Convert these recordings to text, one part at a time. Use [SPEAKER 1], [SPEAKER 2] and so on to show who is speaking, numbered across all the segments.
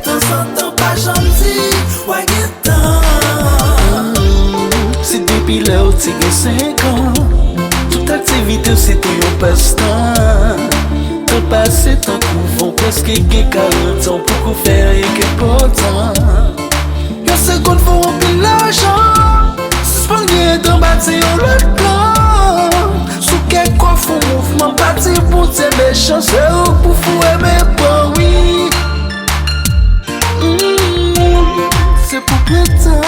[SPEAKER 1] temps sans temps, pas gentil, ouais, temps.
[SPEAKER 2] Si depuis là où tu as 5 ans, toute activité c'était un passe-temps. T'as passé tant qu'on presque 40 ans pour qu'on faire rien que pourtant. Y'a seconde faut remplir l'argent, suspendre dans bâtir l'autre plan. Sous quel coffre au mouvement bâtir pour tes méchants, c'est pour fouer mes pas, oui. C'est pour prétendre.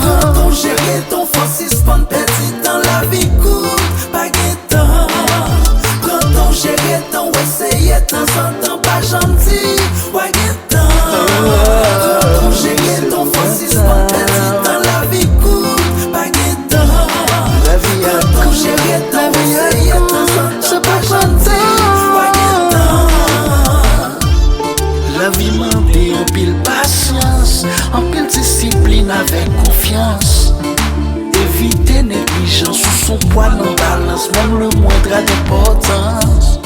[SPEAKER 1] Quand on gère ton fond, suspend petit dans la vie courte, pas guettant. Quand on gère ton essaye temps sans temps, pas gentil, ouais, guettant. Quand on gère ton fond, suspend petit dans la vie courte, pas guettant. Quand on gère ton essaye temps sans temps, pas gentil, ouais, guettant.
[SPEAKER 2] La vie m'a dit en pile patience, en pile discipline avec confiance. Éviter négligence sous son poids non balance, même le moindre a d'importance.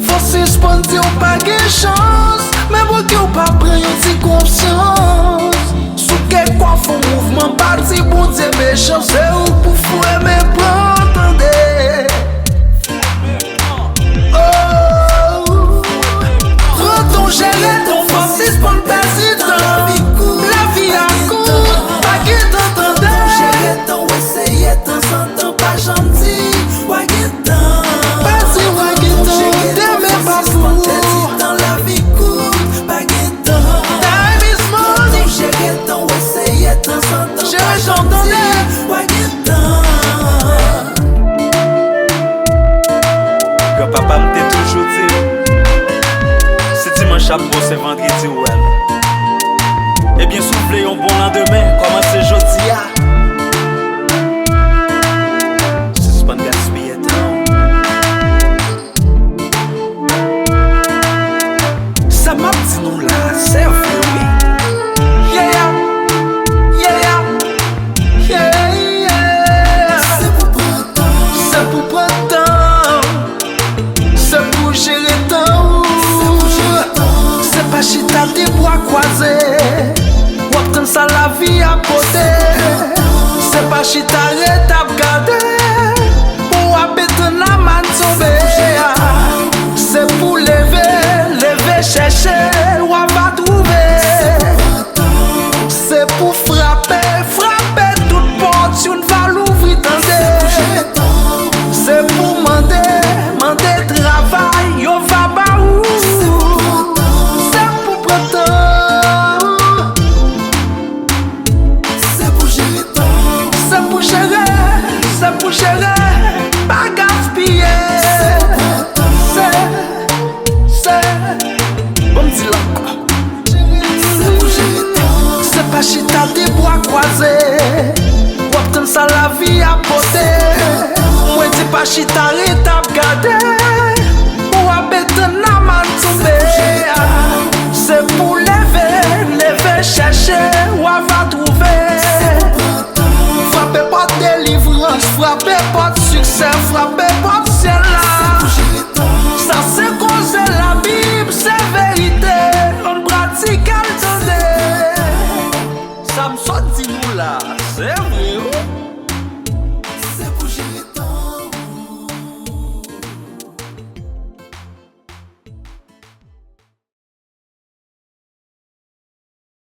[SPEAKER 2] Faut suspendre ou pas de chance, même pour que ou pas prendre si conscience. Sous quel quoi font mouvement parti pour dire méchant, c'est où pour fouer mes plans, attendez. Quand on gère ton fond, suspend petit dans la vie à court, pas qui t'entendait.
[SPEAKER 1] Ton essaye temps sans temps, pas gentil, ouais, guettant.
[SPEAKER 2] Pas-y, ouais, guettant, t'aimes pas fou.
[SPEAKER 1] Dans la vie courte, pas guettant.
[SPEAKER 2] Time is money.
[SPEAKER 1] Gérer ton essaye temps sans temps,
[SPEAKER 2] J'ai
[SPEAKER 1] pas
[SPEAKER 2] entendu.
[SPEAKER 1] gentil, ouais, guettant.
[SPEAKER 3] Que papa m'te toujours dit, c'est dimanche à pour c'est vendredi ou elle. Eh bien souffler un bon lendemain, commencer jeudi à. Suspend gaspiller temps. Ça m'a dit nous là, c'est vrai, oui.
[SPEAKER 2] Yeah, yeah, yeah, yeah.
[SPEAKER 1] C'est pour printemps,
[SPEAKER 2] C'est pour printemps, c'est pour gérer temps. C'est pas chita des bois croisés, ou comme ça la vie à côté. C'est pas chita rétable garder, ou à béton à man tomber. C'est pour lever, chercher, ou à va trouver. C'est pour frapper toute porte, une va l'ouvrir, tendez. C'est pour mander travail, yo va ba ou. C'est pour printemps,
[SPEAKER 1] c'est pour gérer ton.
[SPEAKER 2] c'est pour gérer, pas gaspiller. C'est, bon dis l'encore.
[SPEAKER 1] C'est pour gérer ton.
[SPEAKER 2] C'est pas chita des bois croisés, ou comme ça la vie à porter. Moi dis pas chita rétable garder, ou à béton à man tomber. C'est pour lever, chercher, ou à va trouver. Frapper pas de délivrance, frapper pas de succès, frapper pas